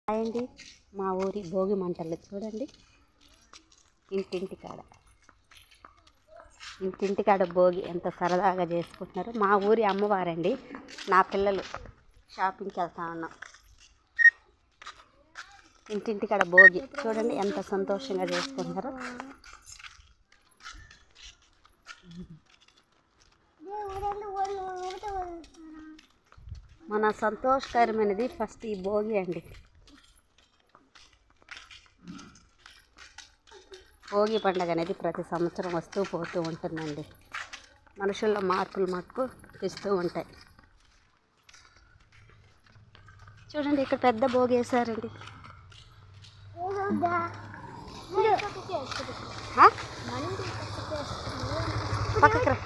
అండి మా ఊరి భోగి మంటలు చూడండి. ఇంటింటికాడ భోగి ఎంత సరదాగా చేసుకుంటున్నారు. మా ఊరి అమ్మవారండి. నా పిల్లలు షాపింగ్కి వెళ్తా ఉన్నాం. ఇంటింటికాడ భోగి చూడండి ఎంత సంతోషంగా చేసుకుంటున్నారో. మన సంతోషకరమైనది ఫస్ట్ ఈ భోగి అండి. భోగి పండుగ అనేది ప్రతి సంవత్సరం వస్తూ పోతూ ఉంటుందండి. మనుషుల్లో మార్పులు మట్టుకు తెస్తూ ఉంటాయి. చూడండి ఇక్కడ పెద్ద భోగి వేశారండి. పక్కకు రా.